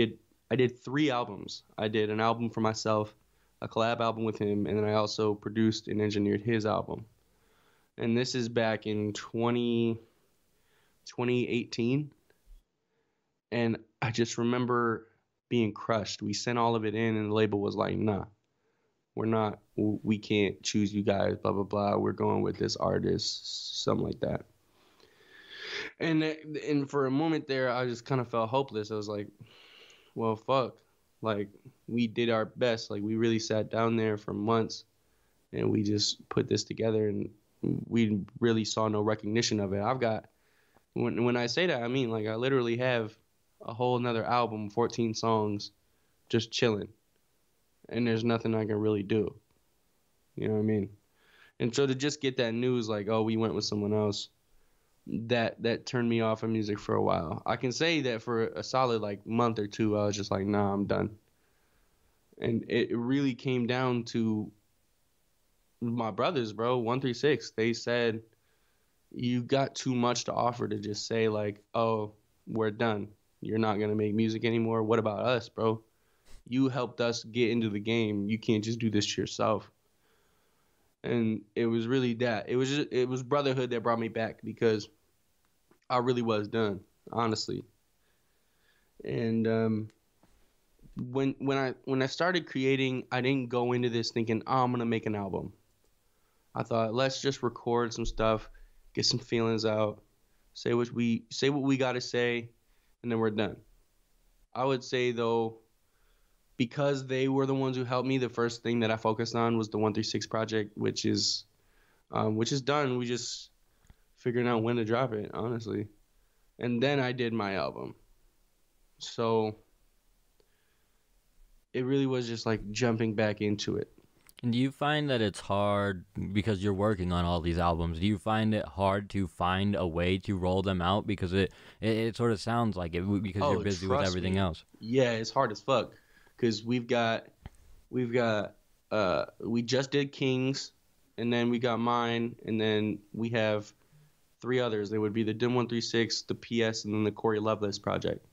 did 3 albums. I did an album for myself, a collab album with him, and then I also produced and engineered his album. And this is back in 2018. And I just remember being crushed. We sent all of it in, and the label was like, nah, we can't choose you guys, blah, blah, blah. We're going with this artist, something like that. And for a moment there, I just kind of felt hopeless. I was like, well, fuck. Like, we did our best. Like, we really sat down there for months, and we just put this together, and we really saw no recognition of it. When I say that, I mean, like, I literally have a whole another album, 14 songs, just chilling. And there's nothing I can really do. You know what I mean? And so to just get that news, like, oh, we went with someone else, that turned me off of music for a while. I can say that for a solid, like, month or two, I was just like, nah, I'm done. And it really came down to my brothers, bro, 136. They said, you got too much to offer to just say, like, oh, we're done. You're not going to make music anymore. What about us, bro? You helped us get into the game. You can't just do this to yourself. And it was really that. It was brotherhood that brought me back because I really was done, honestly. And when I started creating, I didn't go into this thinking, oh, I'm going to make an album. I thought, let's just record some stuff, get some feelings out, say what we got to say, and then we're done. I would say, though, because they were the ones who helped me, the first thing that I focused on was the 136 project, which is done. We just figuring out when to drop it, honestly. And then I did my album. So it really was just like jumping back into it. And do you find that it's hard because you're working on all these albums? Do you find it hard to find a way to roll them out because it sort of sounds like it because you're busy with everything else? Yeah, it's hard as fuck because we just did Kings, and then we got mine, and then we have 3 others. They would be the Dim 136, the PS, and then the Corey Loveless project.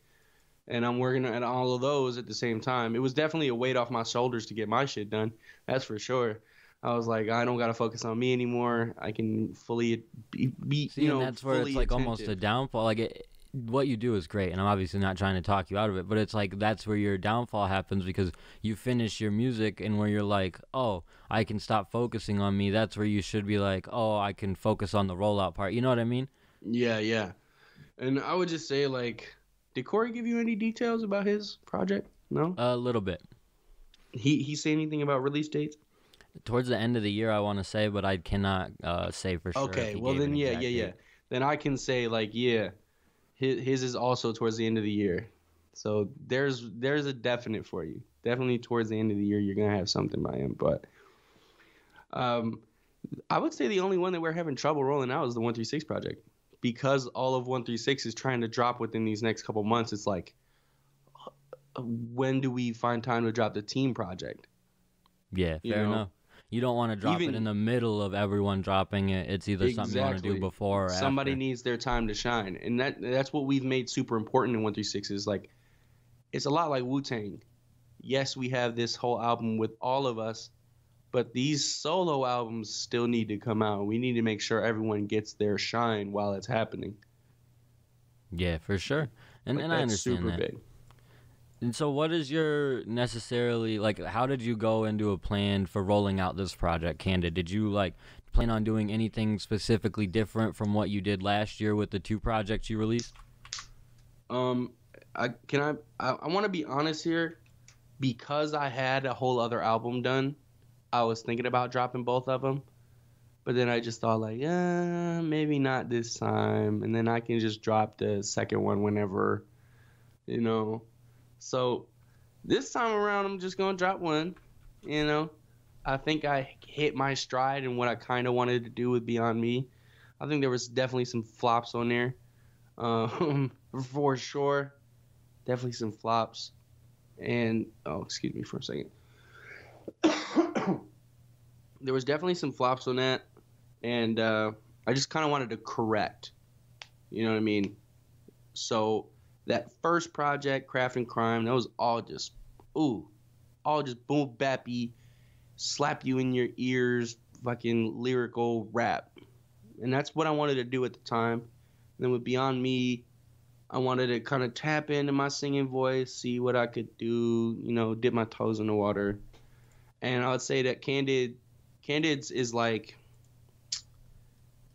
And I'm working on all of those at the same time. It was definitely a weight off my shoulders to get my shit done. That's for sure. I was like, I don't got to focus on me anymore. I can fully be See, and that's where it's like attentive. almost a downfall. Like what you do is great, and I'm obviously not trying to talk you out of it, but it's like that's where your downfall happens because you finish your music and where you're like, oh, I can stop focusing on me. That's where you should be like, oh, I can focus on the rollout part. You know what I mean? Yeah, yeah. And I would just say, like, did Corey give you any details about his project? No? A little bit. He say anything about release dates? Towards the end of the year, I want to say, but I cannot say for sure if Okay, he well gave an then, yeah, exact yeah, yeah. date. Then I can say, like, yeah, his is also towards the end of the year. So there's a definite for you. Definitely towards the end of the year, you're gonna have something by him. But um, I would say the only one that we're having trouble rolling out is the 136 project, because all of 136 is trying to drop within these next couple months. It's like, when do we find time to drop the team project? Yeah, You fair know, enough. You don't want to drop it in the middle of everyone dropping it. It's either something you want to do exactly. before or Somebody after. needs their time to shine, and that's what we've made super important in 136. Is like, it's a lot like Wu-Tang. Yes, we have this whole album with all of us, but these solo albums still need to come out. We need to make sure everyone gets their shine while it's happening. Yeah, for sure. And Like, and I that's understand super that. big. And so what is your necessarily like how did you go into a plan for rolling out this project, Candid? Did you like plan on doing anything specifically different from what you did last year with the two projects you released? Um, I want to be honest here, because I had a whole other album done. I was thinking about dropping both of them, but then I just thought like, maybe not this time, and then I can just drop the second one whenever, you know. So this time around, I'm just gonna drop one. You know, I think I hit my stride in what I kind of wanted to do with Beyond Me. I think there was definitely some flops on there, for sure. Definitely some flops. And oh, excuse me for a second. There was definitely some flops on that, and I just kind of wanted to correct. You know what I mean? So that first project, Craft and Crime, that was all just, all just boom bappy, slap you in your ears, fucking lyrical rap, and that's what I wanted to do at the time. And then with Beyond Me, I wanted to kind of tap into my singing voice, see what I could do, dip my toes in the water. And I would say that Candids is like,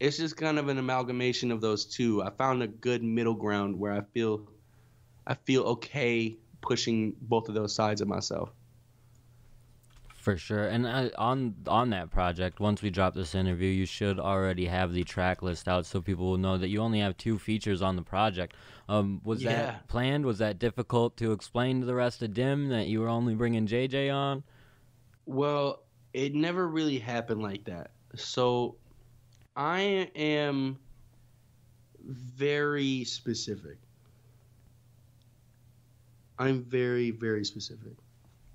it's just kind of an amalgamation of those two. I found a good middle ground where I feel okay pushing both of those sides of myself. For sure. And on that project, once we drop this interview, you should already have the track list out so people will know that you only have 2 features on the project. Was that planned? Was that difficult to explain to the rest of DIM that you were only bringing JJ on? Well, it never really happened like that. So I am very specific. I'm very, very specific.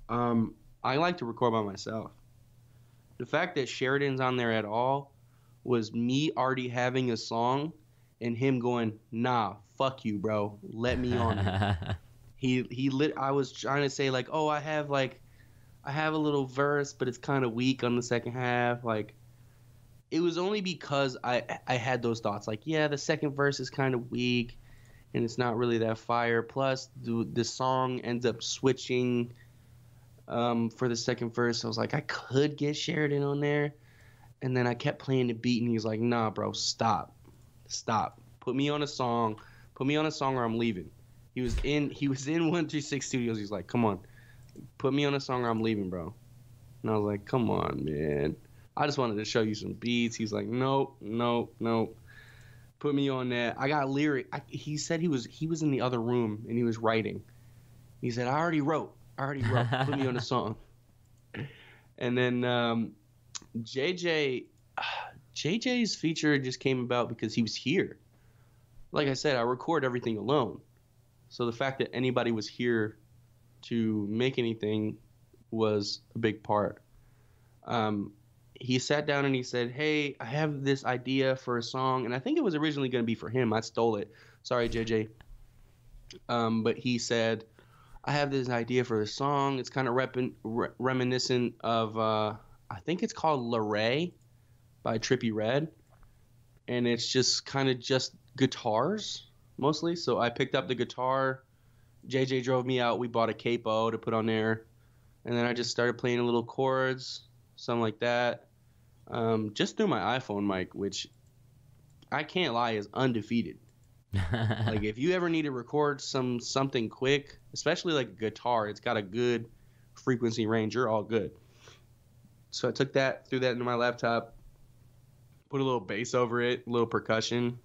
I like to record by myself. The fact that Sheridan's on there at all was me already having a song and him going, nah, fuck you, bro. Let me on it. I was trying to say like, oh, I have a little verse, but it's kind of weak on the second half. Like, it was only because I had those thoughts. Like, yeah, the second verse is kind of weak and it's not really that fire. Plus, the song ends up switching for the second verse. I was like, I could get Sheridan on there. And then I kept playing the beat and he was like, nah, bro, stop. Put me on a song or I'm leaving. He was in 136 Studios. He's like, come on, put me on a song or I'm leaving, bro. And I was like, come on, man. I just wanted to show you some beats. He's like, nope. Put me on that. I got lyric. He said he was in the other room and he was writing. He said, I already wrote. Put me on a song. And then JJ's feature just came about because he was here. Like I said, I record everything alone. So the fact that anybody was here to make anything was a big part. He sat down and he said, hey, I have this idea for a song. And I think it was originally going to be for him. I stole it. Sorry, JJ. But he said, I have this idea for a song. It's kind of reminiscent of, I think it's called Larray by Trippie Redd. And it's just kind of just guitars mostly. So I picked up the guitar. JJ drove me out. We bought a capo to put on there. And then I just started playing a little chords, something like that. Just through my iPhone mic, which I can't lie is undefeated. Like if you ever need to record something quick, especially like a guitar, it's got a good frequency range, you're all good. So I took that, threw that into my laptop, put a little bass over it, a little percussion,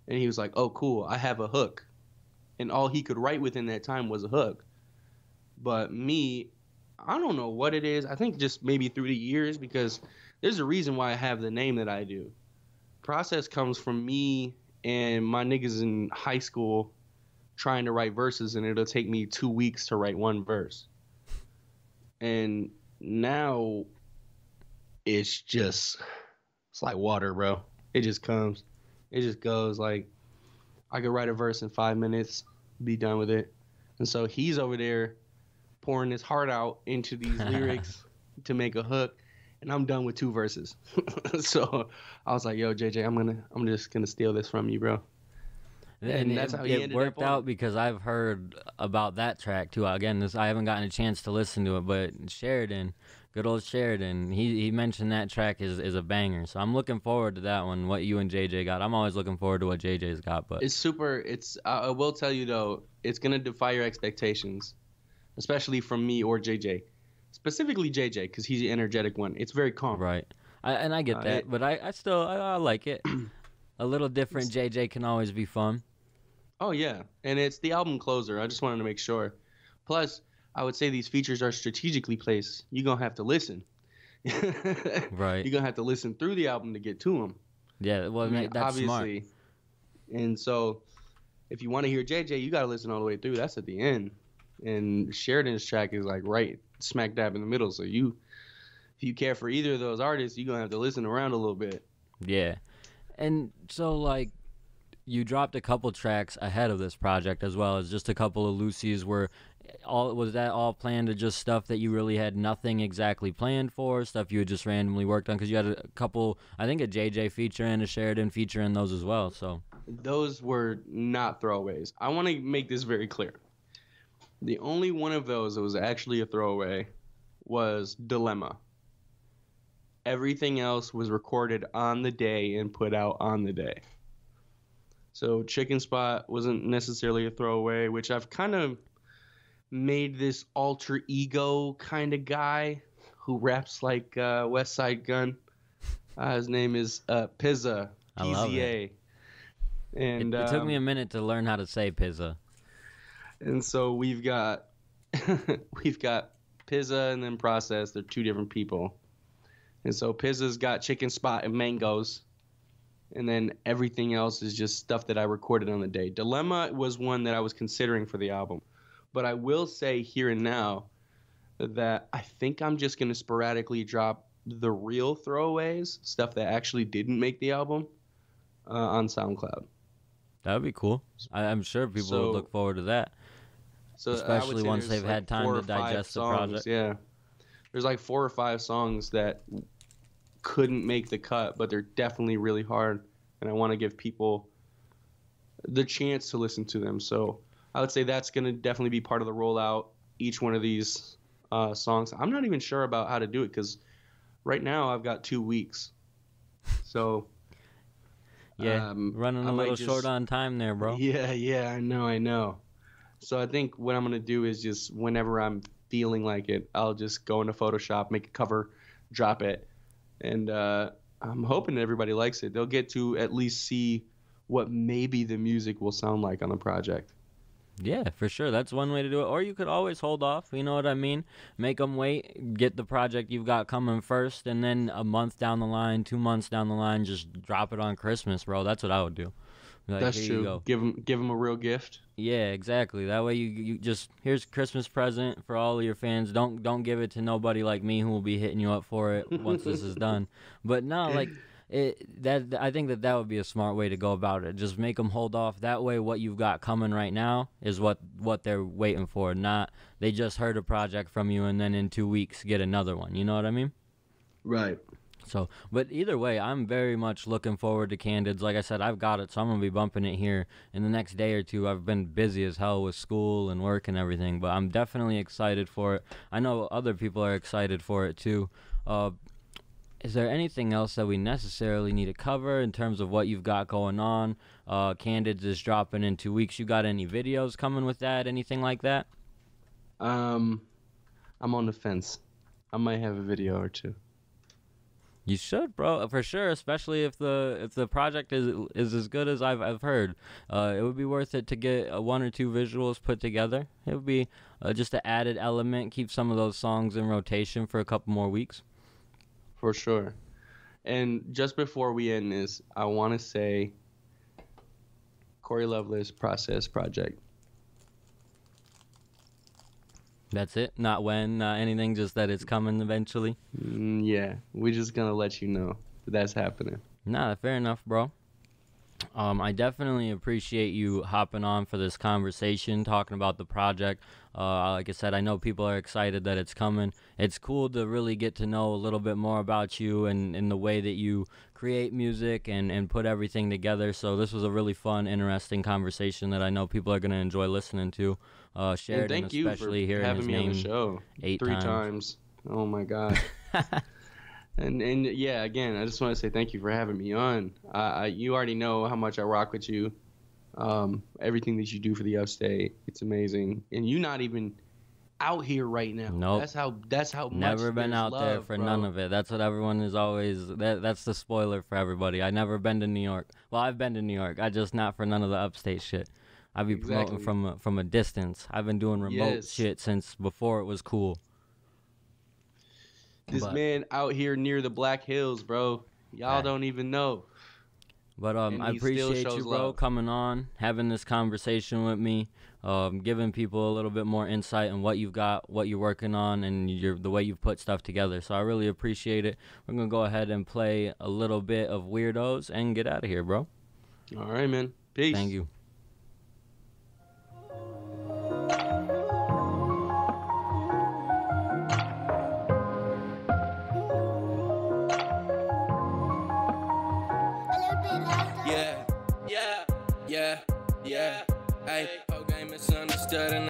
and he was like, "Oh, cool, I have a hook." And all he could write within that time was a hook. But me, I don't know what it is. I think just maybe through the years, because there's a reason why I have the name that I do. Process comes from me and my niggas in high school trying to write verses, and it'll take me 2 weeks to write one verse. And now it's like water, bro. It just comes. It just goes. Like, I could write a verse in 5 minutes, be done with it. And so he's over there pouring his heart out into these lyrics to make a hook, and I'm done with 2 verses. So I was like, "Yo, JJ, I'm just gonna steal this from you, bro." And that's how he it ended worked up on out it. because I've heard about that track too. Again, I haven't gotten a chance to listen to it, but Sheridan, good old Sheridan, he mentioned that track is a banger. So I'm looking forward to that one. What you and JJ got? I'm always looking forward to what JJ's got. But It's super. I will tell you though, it's gonna defy your expectations, especially from me or JJ, specifically JJ, because he's the energetic one. It's very calm. right, I get that, but I still I like it. A little different JJ can always be fun. Oh yeah, and it's the album closer. I just wanted to make sure. Plus, I would say these features are strategically placed. You're gonna have to listen. Right. You're gonna have to listen through the album to get to them. Yeah, well, I mean, that's smart. obviously. And so, if you want to hear JJ, you gotta listen all the way through. That's at the end. And Sheridan's track is like right smack dab in the middle. So if you care for either of those artists, you're gonna have to listen around a little bit. Yeah. And so, like, you dropped a couple tracks ahead of this project as well as just a couple of Lucy's. Was that all planned to just stuff that you really had nothing exactly planned for, stuff you had just randomly worked on? Because you had a couple, I think a JJ feature and a Sheridan feature in those as well. So Those were not throwaways. I want to make this very clear. The only one of those that was actually a throwaway was Dilemma. Everything else was recorded on the day and put out on the day. So Chicken Spot wasn't necessarily a throwaway, which I've kind of made this alter ego kind of guy who raps like West Side Gun. His name is Pizza, I love PZA. And it took me a minute to learn how to say pizza. And so we've got Pizza and then Process. They're 2 different people. And so Pizza's got Chicken Spot and Mangoes. And then everything else is just stuff that I recorded on the day. Dilemma was one that I was considering for the album. But I will say here and now that I think I'm just going to sporadically drop the real throwaways, stuff that actually didn't make the album, on SoundCloud. That would be cool. I'm sure people would look forward to that. So especially once they've had time to digest the project. Yeah. There's like 4 or 5 songs that couldn't make the cut, but they're definitely really hard, and I want to give people the chance to listen to them. So I would say that's going to definitely be part of the rollout, each one of these songs. I'm not even sure about how to do it because right now I've got 2 weeks. So yeah, running a little short on time there, bro. Yeah, I know. So I think what I'm going to do is just whenever I'm feeling like it, I'll just go into Photoshop, make a cover, drop it. And I'm hoping everybody likes it. They'll get to at least see what maybe the music will sound like on the project. Yeah, for sure. That's one way to do it. Or you could always hold off. You know what I mean? Make them wait. Get the project you've got coming first. And then a month down the line, 2 months down the line, just drop it on Christmas, bro. That's what I would do. Like, that's true. Give them a real gift. Yeah, exactly. That way you just, here's a Christmas present for all of your fans. Don't give it to nobody like me who will be hitting you up for it once this is done. But no, like I think that would be a smart way to go about it. Just make them hold off. That way what you've got coming right now is what they're waiting for. Not they just heard a project from you and then in 2 weeks get another one. You know what I mean? Right. So, but either way, I'm very much looking forward to Candids. Like I said, I've got it, so I'm going to be bumping it here in the next day or two. I've been busy as hell with school and work and everything, but I'm definitely excited for it. I know other people are excited for it too. Is there anything else that we necessarily need to cover in terms of what you've got going on? Candids is dropping in 2 weeks. You got any videos coming with that? Anything like that? I'm on the fence. I might have a video or two. You should, bro, for sure. Especially if the project is as good as I've heard. It would be worth it to get one or two visuals put together. It would be just an added element. Keep some of those songs in rotation for a couple more weeks. For sure. And just before we end this, I want to say Corey Lovelace Process Project. That's it? Not when, not anything, just that it's coming eventually? Yeah, we're just going to let you know that that's happening. Nah, fair enough, bro. I definitely appreciate you hopping on for this conversation, talking about the project. Like I said, I know people are excited that it's coming. It's cool to really get to know a little bit more about you and the way that you create music and put everything together. So this was a really fun, interesting conversation that I know people are going to enjoy listening to. Sheridan, and thank you especially for hearing having his me name on the show 3 times. Oh my God. And yeah, again, I just want to say thank you for having me on. You already know how much I rock with you. Everything that you do for the Upstate, it's amazing. And you not even out here right now. Nope. That's how much Never been there's out love, there for bro. none of it. That's what everyone is always. That's the spoiler for everybody. I never been to New York. Well, I've been to New York. I just not for none of the upstate shit. I be promoting from a distance. I've been doing remote shit since before it was cool. This man out here near the Black Hills, bro. Y'all don't even know. But I appreciate you, bro, coming on, having this conversation with me, giving people a little bit more insight on what you've got, what you're working on, and the way you've put stuff together. So I really appreciate it. We're going to go ahead and play a little bit of Weirdos and get out of here, bro. All right, man. Peace. Thank you. Yeah, hey, whole game misunderstood and